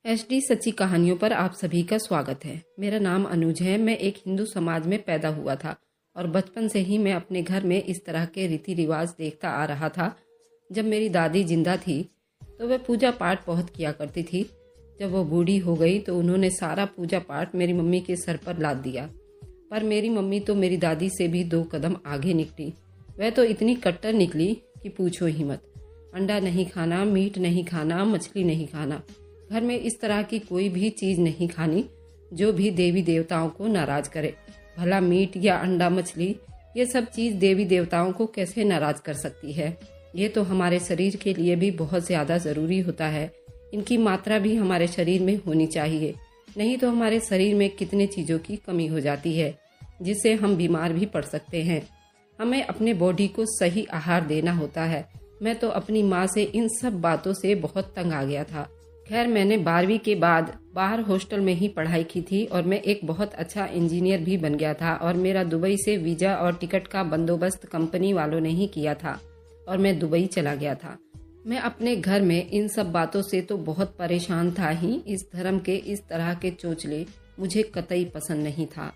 HD सच्ची कहानियों पर आप सभी का स्वागत है। मेरा नाम अनुज है। मैं एक हिंदू समाज में पैदा हुआ था और बचपन से ही मैं अपने घर में इस तरह के रीति रिवाज देखता आ रहा था। जब मेरी दादी जिंदा थी तो वह पूजा पाठ बहुत किया करती थी। जब वो बूढ़ी हो गई तो उन्होंने सारा पूजा पाठ मेरी मम्मी के सर पर लाद दिया। पर मेरी मम्मी तो मेरी दादी से भी 2 कदम आगे निकली। वह तो इतनी कट्टर निकली कि पूछो ही मत। अंडा नहीं खाना, मीट नहीं खाना, मछली नहीं खाना, घर में इस तरह की कोई भी चीज नहीं खानी जो भी देवी देवताओं को नाराज करे। भला मीट या अंडा, मछली, ये सब चीज देवी देवताओं को कैसे नाराज कर सकती है। ये तो हमारे शरीर के लिए भी बहुत ज्यादा जरूरी होता है। इनकी मात्रा भी हमारे शरीर में होनी चाहिए, नहीं तो हमारे शरीर में कितने चीजों की कमी हो जाती है जिससे हम बीमार भी पड़ सकते हैं। हमें अपने बॉडी को सही आहार देना होता है। मैं तो अपनी माँ से इन सब बातों से बहुत तंग आ गया था। खैर, मैंने 12वीं के बाद बाहर हॉस्टल में ही पढ़ाई की थी और मैं एक बहुत अच्छा इंजीनियर भी बन गया था और मेरा दुबई से वीजा और टिकट का बंदोबस्त कंपनी वालों ने ही किया था और मैं दुबई चला गया था। मैं अपने घर में इन सब बातों से तो बहुत परेशान था ही। इस धर्म के इस तरह के चोचले मुझे कतई पसंद नहीं था।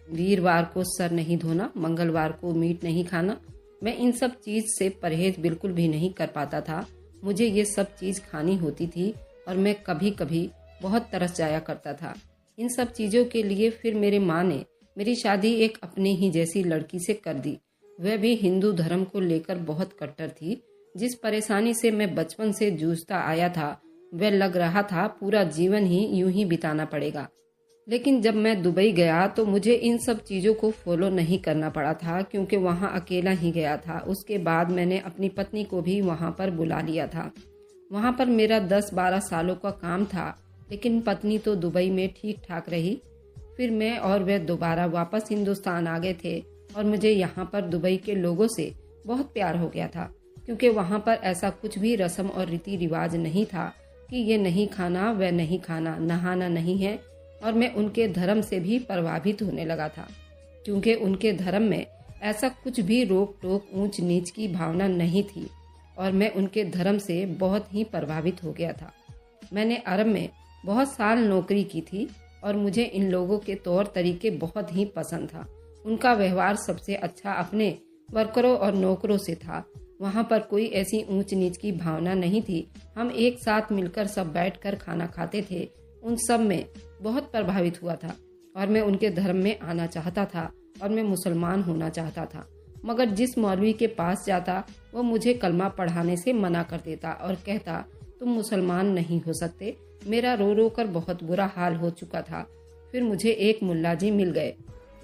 वीरवार को सर नहीं धोना, मंगलवार को मीट नहीं खाना, मैं इन सब चीज से परहेज बिल्कुल भी नहीं कर पाता था। मुझे ये सब चीज खानी होती थी और मैं कभी कभी बहुत तरस जाया करता था इन सब चीजों के लिए। फिर मेरे माँ ने मेरी शादी एक अपने ही जैसी लड़की से कर दी। वह भी हिंदू धर्म को लेकर बहुत कट्टर थी। जिस परेशानी से मैं बचपन से जूझता आया था वह लग रहा था पूरा जीवन ही यूं ही बिताना पड़ेगा। लेकिन जब मैं दुबई गया तो मुझे इन सब चीजों को फॉलो नहीं करना पड़ा था क्योंकि वहाँ अकेला ही गया था। उसके बाद मैंने अपनी पत्नी को भी वहाँ पर बुला लिया था। वहाँ पर मेरा 10-12 सालों का काम था, लेकिन पत्नी तो दुबई में ठीक ठाक रही। फिर मैं और वह दोबारा वापस हिंदुस्तान आ गए थे और मुझे यहाँ पर दुबई के लोगों से बहुत प्यार हो गया था क्योंकि वहाँ पर ऐसा कुछ भी रस्म और रीति रिवाज नहीं था कि ये नहीं खाना, वह नहीं खाना, नहाना नहीं है। और मैं उनके धर्म से भी प्रभावित होने लगा था क्योंकि उनके धर्म में ऐसा कुछ भी रोक टोक, ऊंच नीच की भावना नहीं थी और मैं उनके धर्म से बहुत ही प्रभावित हो गया था। मैंने अरब में बहुत साल नौकरी की थी और मुझे इन लोगों के तौर तरीके बहुत ही पसंद था। उनका व्यवहार सबसे अच्छा अपने वर्करों और नौकरों से था। वहाँ पर कोई ऐसी ऊंच नीच की भावना नहीं थी। हम एक साथ मिलकर सब बैठकर खाना खाते थे। उन सब में बहुत प्रभावित हुआ था और मैं उनके धर्म में आना चाहता था और मैं मुसलमान होना चाहता था। मगर जिस मौलवी के पास जाता वो मुझे कलमा पढ़ाने से मना कर देता और कहता तुम मुसलमान नहीं हो सकते। मेरा रो रो कर बहुत बुरा हाल हो चुका था। फिर मुझे एक मुल्ला जी मिल गए।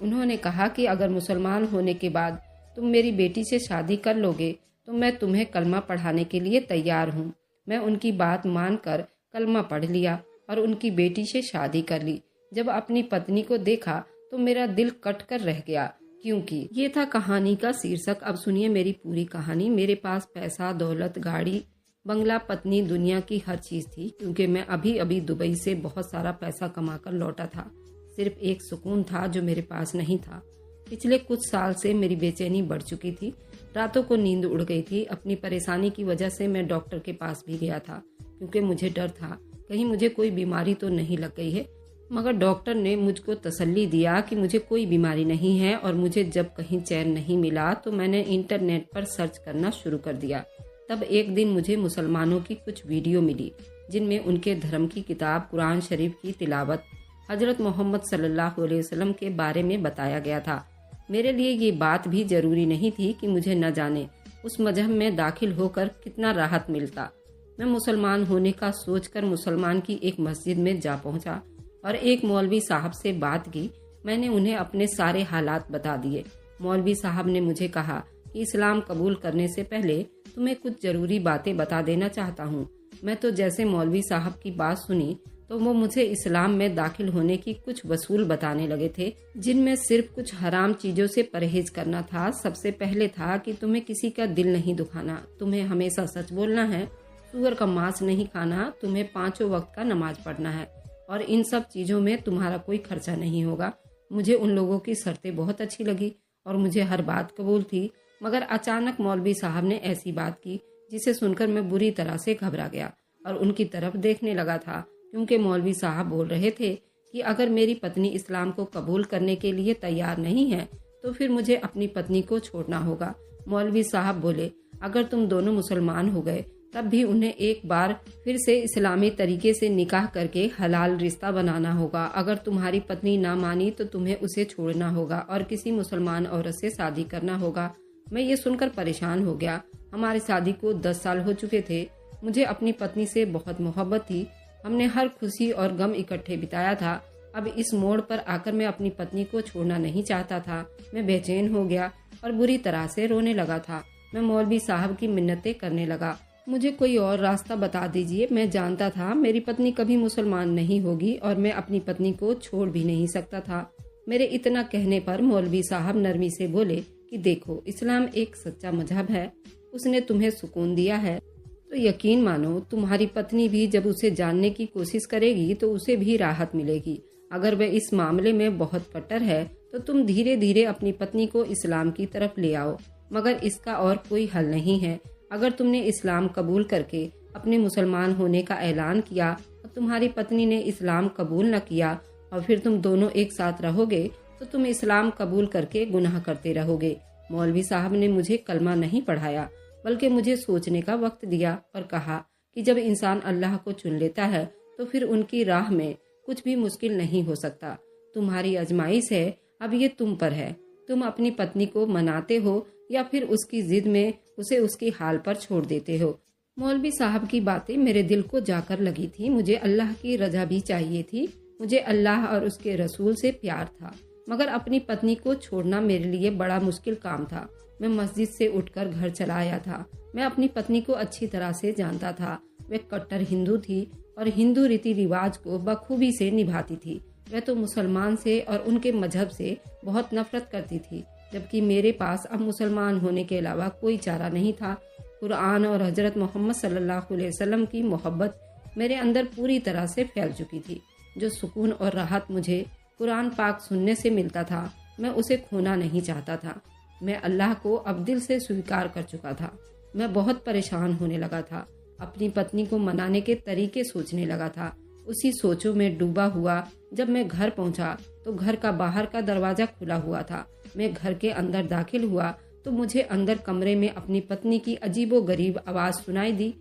उन्होंने कहा कि अगर मुसलमान होने के बाद तुम मेरी बेटी से शादी कर लोगे तो मैं तुम्हें कलमा पढ़ाने के लिए तैयार हूँ। मैं उनकी बात मानकर कलमा पढ़ लिया और उनकी बेटी से शादी कर ली। जब अपनी पत्नी को देखा तो मेरा दिल कट कर रह गया क्योंकि ये था कहानी का शीर्षक। अब सुनिए मेरी पूरी कहानी। मेरे पास पैसा, दौलत, गाड़ी, बंगला, पत्नी, दुनिया की हर चीज थी क्योंकि मैं अभी अभी दुबई से बहुत सारा पैसा कमा कर लौटा था। सिर्फ एक सुकून था जो मेरे पास नहीं था। पिछले कुछ साल से मेरी बेचैनी बढ़ चुकी थी। रातों को नींद उड़ गई थी। अपनी परेशानी की वजह से मैं डॉक्टर के पास भी गया था क्योंकि मुझे डर था कहीं मुझे कोई बीमारी तो नहीं लग गई है। मगर डॉक्टर ने मुझको तसल्ली दिया कि मुझे कोई बीमारी नहीं है। और मुझे जब कहीं चैन नहीं मिला तो मैंने इंटरनेट पर सर्च करना शुरू कर दिया। तब एक दिन मुझे मुसलमानों की कुछ वीडियो मिली जिनमें उनके धर्म की किताब कुरान शरीफ की तिलावत, हजरत मोहम्मद सल्लल्लाहु अलैहि वसल्लम के बारे में बताया गया था। मेरे लिए ये बात भी जरूरी नहीं थी कि मुझे न जाने उस मजहब में दाखिल होकर कितना राहत मिलता। मैं मुसलमान होने का सोचकर मुसलमान की एक मस्जिद में जा पहुंचा और एक मौलवी साहब से बात की। मैंने उन्हें अपने सारे हालात बता दिए। मौलवी साहब ने मुझे कहा कि इस्लाम कबूल करने से पहले तुम्हें कुछ जरूरी बातें बता देना चाहता हूँ। मैं तो जैसे मौलवी साहब की बात सुनी तो वो मुझे इस्लाम में दाखिल होने की कुछ वसूल बताने लगे थे जिनमें सिर्फ कुछ हराम चीजों से परहेज करना था। सबसे पहले था कि तुम्हें किसी का दिल नहीं दुखाना, तुम्हें हमेशा सच बोलना है, सूअर का मांस नहीं खाना, तुम्हें 5 वक्त का नमाज पढ़ना है और इन सब चीजों में तुम्हारा कोई खर्चा नहीं होगा। मुझे उन लोगों की शर्तें बहुत अच्छी लगी और मुझे हर बात कबूल थी। मगर अचानक मौलवी साहब ने ऐसी बात की जिसे सुनकर मैं बुरी तरह से घबरा गया और उनकी तरफ देखने लगा था क्योंकि मौलवी साहब बोल रहे थे कि अगर मेरी पत्नी इस्लाम को कबूल करने के लिए तैयार नहीं है तो फिर मुझे अपनी पत्नी को छोड़ना होगा। मौलवी साहब बोले, अगर तुम दोनों मुसलमान हो गए तब भी उन्हें एक बार फिर से इस्लामी तरीके से निकाह करके हलाल रिश्ता बनाना होगा। अगर तुम्हारी पत्नी ना मानी तो तुम्हें उसे छोड़ना होगा और किसी मुसलमान औरत से शादी करना होगा। मैं ये सुनकर परेशान हो गया। हमारी शादी को 10 साल हो चुके थे। मुझे अपनी पत्नी से बहुत मोहब्बत थी। हमने हर खुशी और गम इकट्ठे बिताया था। अब इस मोड़ पर आकर मैं अपनी पत्नी को छोड़ना नहीं चाहता था। मैं बेचैन हो गया और बुरी तरह से रोने लगा था। मैं मौलवी साहब की मिन्नतें करने लगा, मुझे कोई और रास्ता बता दीजिए। मैं जानता था मेरी पत्नी कभी मुसलमान नहीं होगी और मैं अपनी पत्नी को छोड़ भी नहीं सकता था। मेरे इतना कहने पर मौलवी साहब नरमी से बोले कि देखो, इस्लाम एक सच्चा मजहब है, उसने तुम्हें सुकून दिया है तो यकीन मानो तुम्हारी पत्नी भी जब उसे जानने की कोशिश करेगी तो उसे भी राहत मिलेगी। अगर वह इस मामले में बहुत कट्टर है तो तुम धीरे धीरे अपनी पत्नी को इस्लाम की तरफ ले आओ, मगर इसका और कोई हल नहीं है। अगर तुमने इस्लाम कबूल करके अपने मुसलमान होने का ऐलान किया और तुम्हारी पत्नी ने इस्लाम कबूल न किया और फिर तुम दोनों एक साथ रहोगे तो तुम इस्लाम कबूल करके गुनाह करते रहोगे। मौलवी साहब ने मुझे कलमा नहीं पढ़ाया बल्कि मुझे सोचने का वक्त दिया और कहा कि जब इंसान अल्लाह को चुन लेता है तो फिर उनकी राह में कुछ भी मुश्किल नहीं हो सकता। तुम्हारी आजमाइश है, अब ये तुम पर है। तुम अपनी पत्नी को मनाते हो या फिर उसकी जिद में उसे उसकी हाल पर छोड़ देते हो। मौलवी साहब की बातें मेरे दिल को जाकर लगी थी। मुझे अल्लाह की रजा भी चाहिए थी। मुझे अल्लाह और उसके रसूल से प्यार था, मगर अपनी पत्नी को छोड़ना मेरे लिए बड़ा मुश्किल काम था। मैं मस्जिद से उठकर घर चला आया था। मैं अपनी पत्नी को अच्छी तरह से जानता था। वह कट्टर हिंदू थी और हिंदू रीति रिवाज को बखूबी से निभाती थी। वह तो मुसलमान से और उनके मजहब से बहुत नफरत करती थी, जबकि मेरे पास अब मुसलमान होने के अलावा कोई चारा नहीं था। कुरान और हजरत मोहम्मद सल्लल्लाहु अलैहि वसल्लम की मोहब्बत मेरे अंदर पूरी तरह से फैल चुकी थी। जो सुकून और राहत मुझे कुरान पाक सुनने से मिलता था, मैं उसे खोना नहीं चाहता था। मैं अल्लाह को अब दिल से स्वीकार कर चुका था। मैं बहुत परेशान होने लगा था। अपनी पत्नी को मनाने के तरीके सोचने लगा था। उसी सोचों में डूबा हुआ जब मैं घर पहुंचा तो घर का बाहर का दरवाजा खुला हुआ था। मैं घर के अंदर दाखिल हुआ तो मुझे अंदर कमरे में अपनी पत्नी की अजीबोगरीब आवाज सुनाई दी।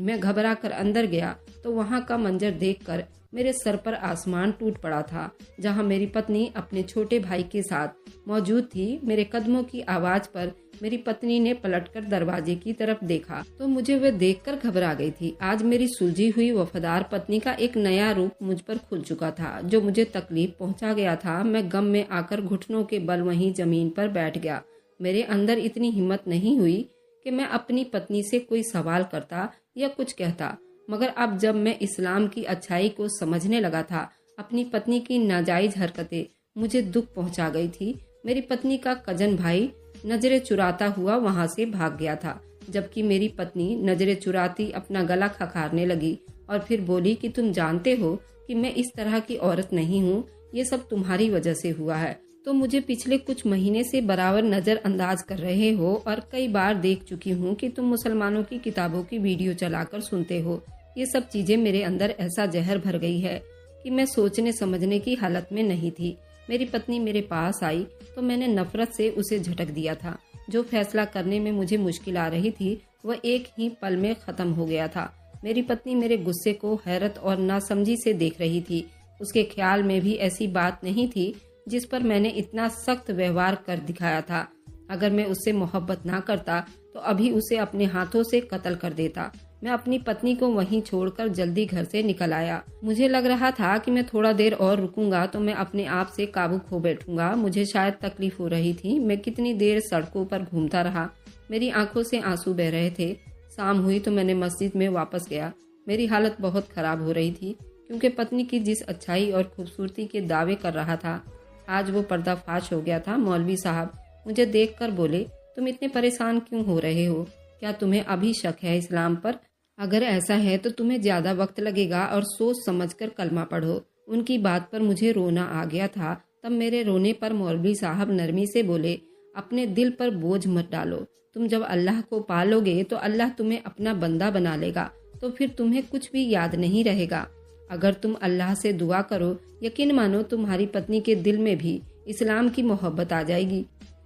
मैं घबरा कर अंदर गया तो वहां का मंजर देखकर मेरे सर पर आसमान टूट पड़ा था। जहां मेरी पत्नी अपने छोटे भाई के साथ मौजूद थी। मेरे कदमों की आवाज पर मेरी पत्नी ने पलटकर दरवाजे की तरफ देखा तो मुझे वह देखकर घबरा गई थी। आज मेरी सुलझी हुई वफादार पत्नी का एक नया रूप मुझ पर खुल चुका था, जो मुझे तकलीफ पहुंचा गया था। मैं गम में आकर घुटनों के बल वहीं जमीन पर बैठ गया। मेरे अंदर इतनी हिम्मत नहीं हुई कि मैं अपनी पत्नी से कोई सवाल करता या कुछ कहता, मगर अब जब मैं इस्लाम की अच्छाई को समझने लगा था, अपनी पत्नी की नाजायज हरकतें मुझे दुख पहुंचा गई थी। मेरी पत्नी का कजन भाई नजरें चुराता हुआ वहां से भाग गया था, जबकि मेरी पत्नी नजरें चुराती अपना गला खखारने लगी और फिर बोली कि तुम जानते हो कि मैं इस तरह की औरत नहीं हूँ, ये सब तुम्हारी वजह से हुआ है। तो मुझे पिछले कुछ महीने से बराबर नजरअंदाज कर रहे हो और कई बार देख चुकी हूँ कि तुम मुसलमानों की किताबों की वीडियो चलाकर सुनते हो। ये सब चीजें मेरे अंदर ऐसा जहर भर गई है कि मैं सोचने समझने की हालत में नहीं थी। मेरी पत्नी मेरे पास आई तो मैंने नफरत से उसे झटक दिया था। जो फैसला करने में मुझे मुश्किल आ रही थी वह एक ही पल में खत्म हो गया था। मेरी पत्नी मेरे गुस्से को हैरत और नासमझी से देख रही थी। उसके ख्याल में भी ऐसी बात नहीं थी जिस पर मैंने इतना सख्त व्यवहार कर दिखाया था। अगर मैं उससे मोहब्बत ना करता तो अभी उसे अपने हाथों से कत्ल कर देता। मैं अपनी पत्नी को वहीं छोड़कर जल्दी घर से निकल आया। मुझे लग रहा था कि मैं थोड़ा देर और रुकूंगा तो मैं अपने आप से काबू खो बैठूंगा। मुझे शायद तकलीफ हो रही थी। मैं कितनी देर सड़कों पर घूमता रहा। मेरी आंखों से आंसू बह रहे थे। शाम हुई तो मैंने मस्जिद में वापस गया। मेरी हालत बहुत खराब हो रही थी क्योंकि पत्नी की जिस अच्छाई और खूबसूरती के दावे कर रहा था, आज वो पर्दाफाश हो गया था। मौलवी साहब मुझे देखकर बोले, तुम इतने परेशान क्यों हो रहे हो? क्या तुम्हें अभी शक है इस्लाम पर? अगर ऐसा है तो तुम्हें ज्यादा वक्त लगेगा और सोच समझकर कलमा पढ़ो। उनकी बात पर मुझे रोना आ गया था। तब मेरे रोने पर मौलवी साहब नरमी से बोले, अपने दिल पर बोझ मत डालो। तुम जब अल्लाह को पालोगे तो अल्लाह तुम्हें अपना बंदा बना लेगा, तो फिर तुम्हें कुछ भी याद नहीं रहेगा। अगर तुम अल्लाह से दुआ करो, यकीन मानो तुम्हारी पत्नी के दिल में भी इस्लाम की मोहब्बत आ जाएगी।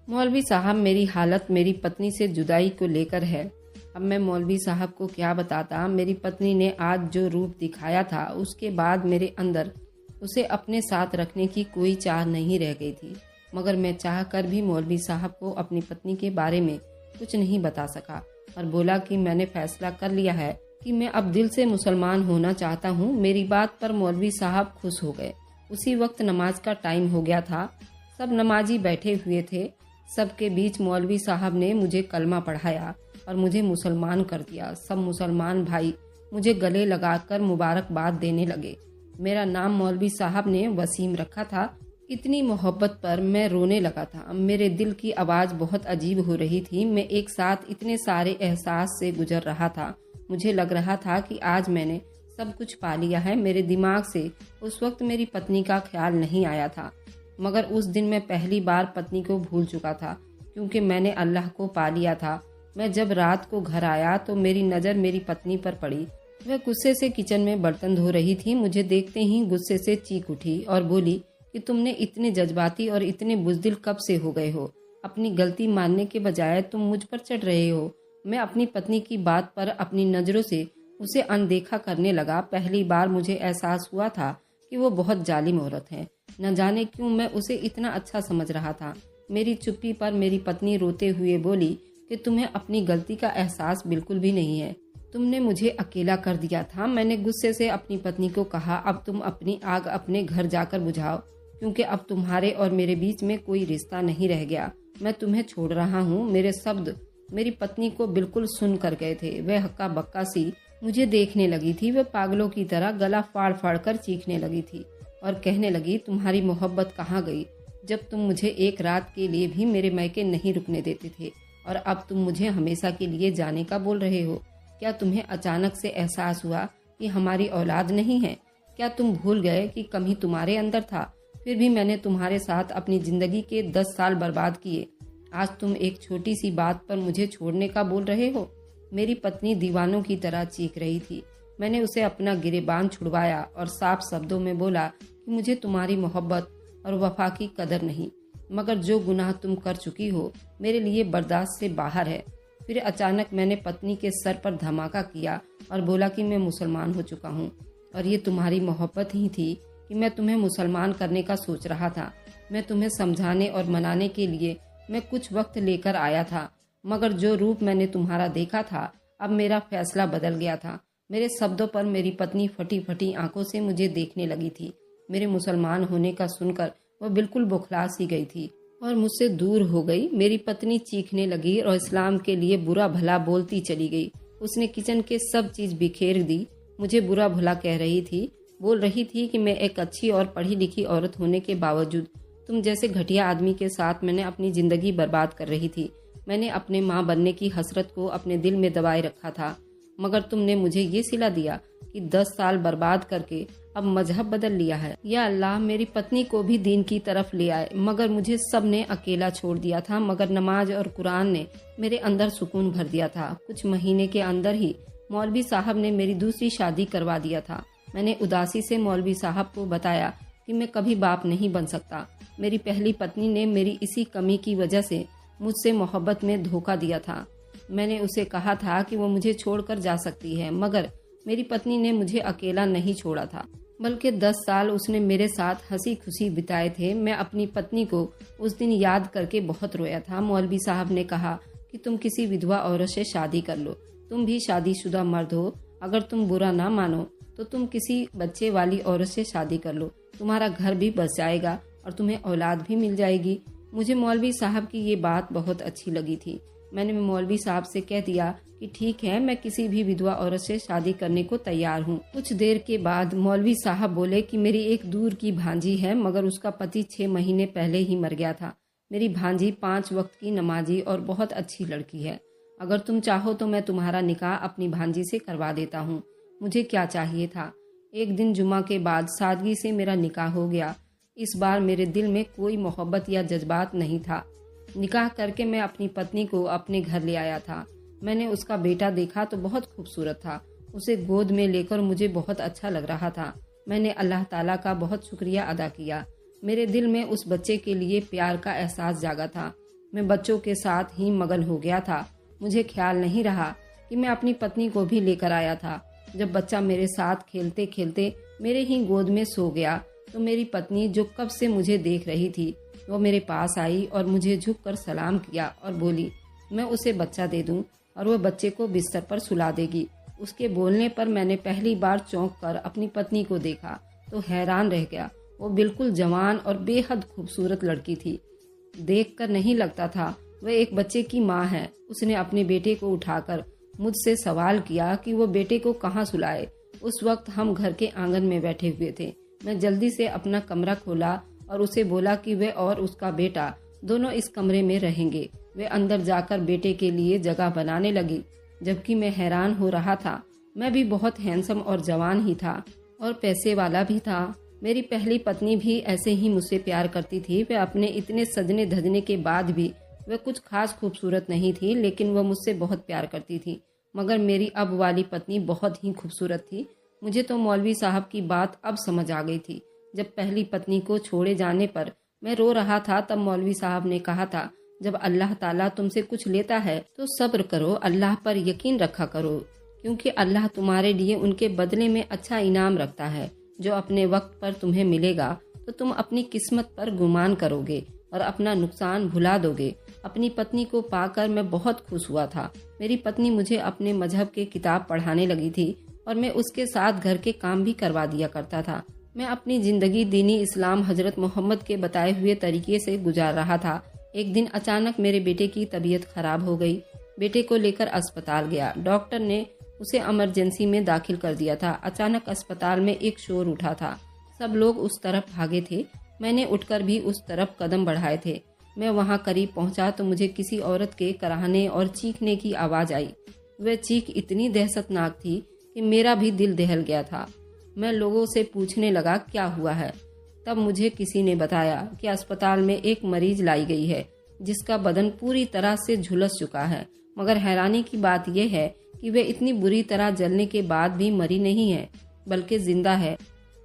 मौलवी साहब, मेरी हालत मेरी पत्नी से जुदाई को लेकर है। अब मैं मौलवी साहब को क्या बताता। मेरी पत्नी ने आज जो रूप दिखाया था, उसके बाद मेरे अंदर उसे अपने साथ रखने की कोई चाह नहीं रह गई थी। मगर मैं चाह कर भी मौलवी साहब को अपनी पत्नी के बारे में कुछ नहीं बता सका और बोला कि मैंने फैसला कर लिया है कि मैं अब दिल से मुसलमान होना चाहता हूँ। मेरी बात पर मौलवी साहब खुश हो गए। उसी वक्त नमाज का टाइम हो गया था। सब नमाजी बैठे हुए थे। सबके बीच मौलवी साहब ने मुझे कलमा पढ़ाया और मुझे मुसलमान कर दिया। सब मुसलमान भाई मुझे गले लगाकर मुबारकबाद देने लगे। मेरा नाम मौलवी साहब ने वसीम रखा था। इतनी मोहब्बत पर मैं रोने लगा था। मेरे दिल की आवाज़ बहुत अजीब हो रही थी। मैं एक साथ इतने सारे एहसास से गुजर रहा था। मुझे लग रहा था कि आज मैंने सब कुछ पा लिया है। मेरे दिमाग से उस वक्त मेरी पत्नी का ख्याल नहीं आया था, मगर उस दिन मैं पहली बार पत्नी को भूल चुका था, क्योंकि मैंने अल्लाह को पा लिया था। मैं जब रात को घर आया तो मेरी नज़र मेरी पत्नी पर पड़ी। वह गुस्से से किचन में बर्तन धो रही थी। मुझे देखते ही गुस्से से चीख उठी और बोली कि तुमने इतने जज्बाती और इतने बुज़दिल कब से हो गए हो? अपनी गलती मानने के बजाय तुम मुझ पर चढ़ रहे हो। मैं अपनी पत्नी की बात पर अपनी नज़रों से उसे अनदेखा करने लगा। पहली बार मुझे एहसास हुआ था कि वो बहुत जालिम औरत है। न जाने क्यों मैं उसे इतना अच्छा समझ रहा था। मेरी चुप्पी पर मेरी पत्नी रोते हुए बोली कि तुम्हें अपनी गलती का एहसास बिल्कुल भी नहीं है। तुमने मुझे अकेला कर दिया था। मैंने गुस्से से अपनी पत्नी को कहा, अब तुम अपनी आग अपने घर जाकर बुझाओ, क्योंकि अब तुम्हारे और मेरे बीच में कोई रिश्ता नहीं रह गया। मैं तुम्हें छोड़ रहा हूँ। मेरे शब्द मेरी पत्नी को बिल्कुल सुन कर गए थे। वह हक्का बक्का सी मुझे देखने लगी थी। वह पागलों की तरह गला फाड़ फाड़ कर चीखने लगी थी और कहने लगी, तुम्हारी मोहब्बत कहाँ गई? जब तुम मुझे एक रात के लिए भी मेरे मैके नहीं रुकने देते थे, और अब तुम मुझे हमेशा के लिए जाने का बोल रहे हो। क्या तुम्हें अचानक से एहसास हुआ कि हमारी औलाद नहीं है? क्या तुम भूल गए कि कमी तुम्हारे अंदर था? फिर भी मैंने तुम्हारे साथ अपनी जिंदगी के 10 साल बर्बाद किए। आज तुम एक छोटी सी बात पर मुझे छोड़ने का बोल रहे हो। मेरी पत्नी दीवानों की तरह चीख रही थी। मैंने उसे अपना गिरेबान छुड़वाया और साफ शब्दों में बोला कि मुझे तुम्हारी मोहब्बत और वफा की कदर नहीं, मगर जो गुनाह तुम कर चुकी हो मेरे लिए बर्दाश्त से बाहर है। फिर अचानक मैंने पत्नी के सर पर धमाका किया और बोला कि मैं मुसलमान हो चुका हूँ, और ये तुम्हारी मोहब्बत ही थी कि मैं तुम्हें मुसलमान करने का सोच रहा था। मैं तुम्हें समझाने और मनाने के लिए मैं कुछ वक्त लेकर आया था, मगर जो रूप मैंने तुम्हारा देखा था, अब मेरा फैसला बदल गया था। मेरे शब्दों पर मेरी पत्नी फटी फटी आंखों से मुझे देखने लगी थी। मेरे मुसलमान होने का सुनकर वह बिल्कुल बौखला सी गई थी और मुझसे दूर हो गई। मेरी पत्नी चीखने लगी और इस्लाम के लिए बुरा भला बोलती चली गई। उसने किचन के सब चीज बिखेर दी। मुझे बुरा भला कह रही थी, बोल रही थी कि मैं एक अच्छी और पढ़ी लिखी औरत होने के बावजूद तुम जैसे घटिया आदमी के साथ मैंने अपनी जिंदगी बर्बाद कर रही थी। मैंने अपने माँ बनने की हसरत को अपने दिल में दबाए रखा था, मगर तुमने मुझे ये सिला दिया कि 10 साल बर्बाद करके अब मजहब बदल लिया है। या अल्लाह, मेरी पत्नी को भी दीन की तरफ ले आए, मगर मुझे सब ने अकेला छोड़ दिया था। मगर नमाज और कुरान ने मेरे अंदर सुकून भर दिया था। कुछ महीने के अंदर ही मौलवी साहब ने मेरी दूसरी शादी करवा दिया था। मैंने उदासी से मौलवी साहब को बताया कि मैं कभी बाप नहीं बन सकता। मेरी पहली पत्नी ने मेरी इसी कमी की वजह से मुझसे मोहब्बत में धोखा दिया था। मैंने उसे कहा था कि वो मुझे छोड़कर जा सकती है, मगर मेरी पत्नी ने मुझे अकेला नहीं छोड़ा था, बल्कि 10 साल उसने मेरे साथ हंसी खुशी बिताए थे। मैं अपनी पत्नी को उस दिन याद करके बहुत रोया था। मौलवी साहब ने कहा कि तुम किसी विधवा औरत से शादी कर लो। तुम भी शादीशुदा मर्द हो। अगर तुम बुरा ना मानो तो तुम किसी बच्चे वाली औरत से शादी कर लो। तुम्हारा घर भी बस जाएगा और तुम्हें औलाद भी मिल जाएगी। मुझे मौलवी साहब की ये बात बहुत अच्छी लगी थी। मैंने मौलवी साहब से कह दिया कि ठीक है, मैं किसी भी विधवा औरत से शादी करने को तैयार हूँ। कुछ देर के बाद मौलवी साहब बोले कि मेरी एक दूर की भांजी है, मगर उसका पति 6 महीने पहले ही मर गया था। मेरी भांजी 5 वक्त की नमाजी और बहुत अच्छी लड़की है। अगर तुम चाहो तो मैं तुम्हारा निकाह अपनी भांजी से करवा देता हूँ। मुझे क्या चाहिए था। एक दिन जुमा के बाद सादगी से मेरा निकाह हो गया। इस बार मेरे दिल में कोई मोहब्बत या जज्बात नहीं था। निकाह करके मैं अपनी पत्नी को अपने घर ले आया था। मैंने उसका बेटा देखा तो बहुत खूबसूरत था। उसे गोद में लेकर मुझे बहुत अच्छा लग रहा था। मैंने अल्लाह ताला का बहुत शुक्रिया अदा किया। मेरे दिल में उस बच्चे के लिए प्यार का एहसास जागा था। मैं बच्चों के साथ ही मगन हो गया था। मुझे ख्याल नहीं रहा कि मैं अपनी पत्नी को भी लेकर आया था। जब बच्चा मेरे साथ खेलते खेलते मेरे ही गोद में सो गया तो मेरी पत्नी, जो कब से मुझे देख रही थी, वो मेरे पास आई और मुझे झुककर सलाम किया और बोली, मैं उसे बच्चा दे दूं और वह बच्चे को बिस्तर पर सुला देगी। उसके बोलने पर मैंने पहली बार चौंक कर अपनी पत्नी को देखा तो हैरान रह गया। वो बिल्कुल जवान और बेहद खूबसूरत लड़की थी। देखकर नहीं लगता था वह एक बच्चे की माँ है। उसने अपने बेटे को उठाकर मुझसे सवाल किया कि वो बेटे को कहाँ सुलाए। उस वक्त हम घर के आंगन में बैठे हुए थे। मैं जल्दी से अपना कमरा खोला और उसे बोला कि वे और उसका बेटा दोनों इस कमरे में रहेंगे। वे अंदर जाकर बेटे के लिए जगह बनाने लगी, जबकि मैं हैरान हो रहा था। मैं भी बहुत हैंडसम और जवान ही था और पैसे वाला भी था। मेरी पहली पत्नी भी ऐसे ही मुझसे प्यार करती थी। वह अपने इतने सजने धजने के बाद भी वह कुछ खास खूबसूरत नहीं थी, लेकिन वह मुझसे बहुत प्यार करती थी। मगर मेरी अब वाली पत्नी बहुत ही खूबसूरत थी। मुझे तो मौलवी साहब की बात अब समझ आ गई थी। जब पहली पत्नी को छोड़े जाने पर मैं रो रहा था, तब मौलवी साहब ने कहा था, जब अल्लाह ताला तुमसे कुछ लेता है तो सब्र करो, अल्लाह पर यकीन रखा करो, क्योंकि अल्लाह तुम्हारे लिए उनके बदले में अच्छा इनाम रखता है। जो अपने वक्त पर तुम्हें मिलेगा तो तुम अपनी किस्मत पर गुमान करोगे और अपना नुकसान भुला दोगे। अपनी पत्नी को पाकर मैं बहुत खुश हुआ था। मेरी पत्नी मुझे अपने मजहब के किताब पढ़ाने लगी थी और मैं उसके साथ घर के काम भी करवा दिया करता था। मैं अपनी जिंदगी दीनी इस्लाम हजरत मोहम्मद के बताए हुए तरीके से गुजार रहा था। एक दिन अचानक मेरे बेटे की तबीयत खराब हो गई। बेटे को लेकर अस्पताल गया। डॉक्टर ने उसे इमरजेंसी में दाखिल कर दिया था। अचानक अस्पताल में एक शोर उठा था। सब लोग उस तरफ भागे थे। मैंने उठकर भी उस तरफ कदम बढ़ाए थे। मैं वहां करीब पहुंचा तो मुझे किसी औरत के कराहने और चीखने की आवाज आई। वह चीख इतनी दहशतनाक थी कि मेरा भी दिल दहल गया था। मैं लोगों से पूछने लगा क्या हुआ है। तब मुझे किसी ने बताया कि अस्पताल में एक मरीज लाई गई है जिसका बदन पूरी तरह से झुलस चुका है। मगर हैरानी की बात यह है कि वह इतनी बुरी तरह जलने के बाद भी मरी नहीं है, बल्कि जिंदा है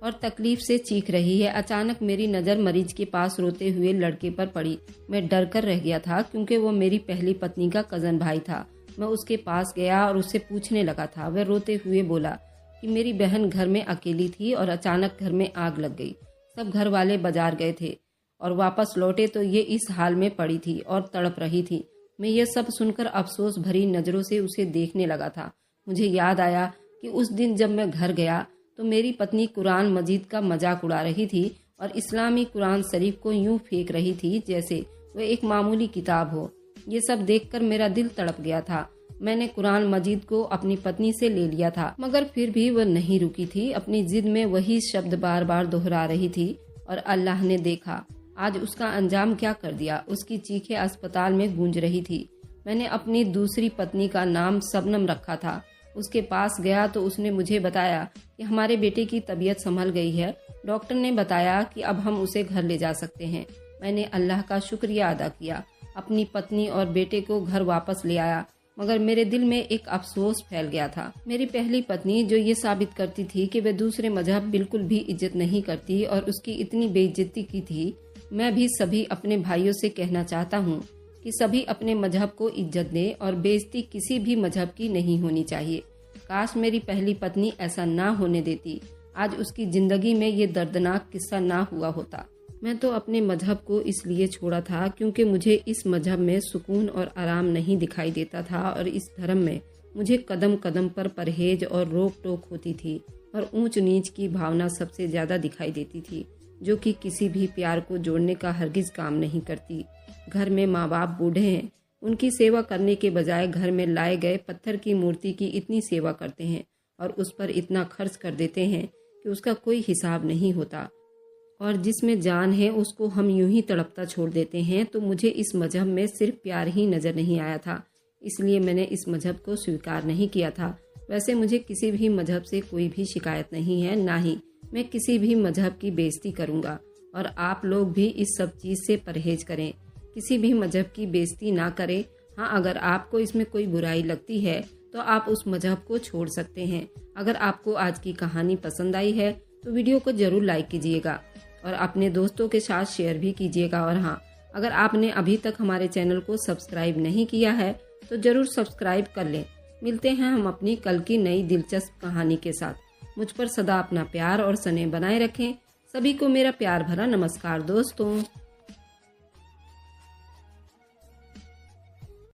और तकलीफ से चीख रही है। अचानक मेरी नज़र मरीज के पास रोते हुए लड़के पर पड़ी। मैं डर कर रह गया था, क्योंकि वो मेरी पहली पत्नी का कजन भाई था। मैं उसके पास गया और उससे पूछने लगा था। वह रोते हुए बोला कि मेरी बहन घर में अकेली थी और अचानक घर में आग लग गई। सब घर वाले बाजार गए थे और वापस लौटे तो ये इस हाल में पड़ी थी और तड़प रही थी। मैं ये सब सुनकर अफसोस भरी नज़रों से उसे देखने लगा था। मुझे याद आया कि उस दिन जब मैं घर गया तो मेरी पत्नी कुरान मजीद का मजाक उड़ा रही थी और इस्लामी कुरान शरीफ को यूं फेंक रही थी जैसे वह एक मामूली किताब हो। ये सब देखकर मेरा दिल तड़प गया था। मैंने कुरान मजीद को अपनी पत्नी से ले लिया था, मगर फिर भी वह नहीं रुकी थी। अपनी जिद में वही शब्द बार बार दोहरा रही थी और अल्लाह ने देखा आज उसका अंजाम क्या कर दिया। उसकी चीखें अस्पताल में गूंज रही थी। मैंने अपनी दूसरी पत्नी का नाम सबनम रखा था। उसके पास गया तो उसने मुझे बताया कि हमारे बेटे की तबीयत संभल गई है। डॉक्टर ने बताया कि अब हम उसे घर ले जा सकते हैं। मैंने अल्लाह का शुक्रिया अदा किया, अपनी पत्नी और बेटे को घर वापस ले आया, मगर मेरे दिल में एक अफसोस फैल गया था। मेरी पहली पत्नी, जो ये साबित करती थी कि वह दूसरे मजहब बिल्कुल भी इज्जत नहीं करती और उसकी इतनी बेइज्जती की थी, मैं भी सभी अपने भाइयों से कहना चाहता हूँ कि सभी अपने मजहब को इज्जत दें और बेइज्जती किसी भी मजहब की नहीं होनी चाहिए। काश मेरी पहली पत्नी ऐसा ना होने देती, आज उसकी जिंदगी में ये दर्दनाक किस्सा ना हुआ होता। मैं तो अपने मजहब को इसलिए छोड़ा था क्योंकि मुझे इस मजहब में सुकून और आराम नहीं दिखाई देता था और इस धर्म में मुझे कदम कदम पर परहेज और रोक टोक होती थी और ऊंच नीच की भावना सबसे ज्यादा दिखाई देती थी, जो कि किसी भी प्यार को जोड़ने का हरगिज काम नहीं करती। घर में माँ बाप बूढ़े हैं, उनकी सेवा करने के बजाय घर में लाए गए पत्थर की मूर्ति की इतनी सेवा करते हैं और उस पर इतना खर्च कर देते हैं कि उसका कोई हिसाब नहीं होता, और जिसमें जान है उसको हम यूं ही तड़पता छोड़ देते हैं। तो मुझे इस मजहब में सिर्फ प्यार ही नजर नहीं आया था, इसलिए मैंने इस मजहब को स्वीकार नहीं किया था। वैसे मुझे किसी भी मजहब से कोई भी शिकायत नहीं है, ना ही मैं किसी भी मजहब की बेइज्जती करूंगा। और आप लोग भी इस सब चीज़ से परहेज करें, किसी भी मजहब की बेइज्जती ना करें। हाँ, अगर आपको इसमें कोई बुराई लगती है तो आप उस मजहब को छोड़ सकते हैं। अगर आपको आज की कहानी पसंद आई है तो वीडियो को जरूर लाइक कीजिएगा और अपने दोस्तों के साथ शेयर भी कीजिएगा। और हाँ, अगर आपने अभी तक हमारे चैनल को सब्सक्राइब नहीं किया है तो जरूर सब्सक्राइब कर लें। मिलते हैं हम अपनी कल की नई दिलचस्प कहानी के साथ। मुझ पर सदा अपना प्यार और स्नेह बनाए रखें। सभी को मेरा प्यार भरा नमस्कार दोस्तों।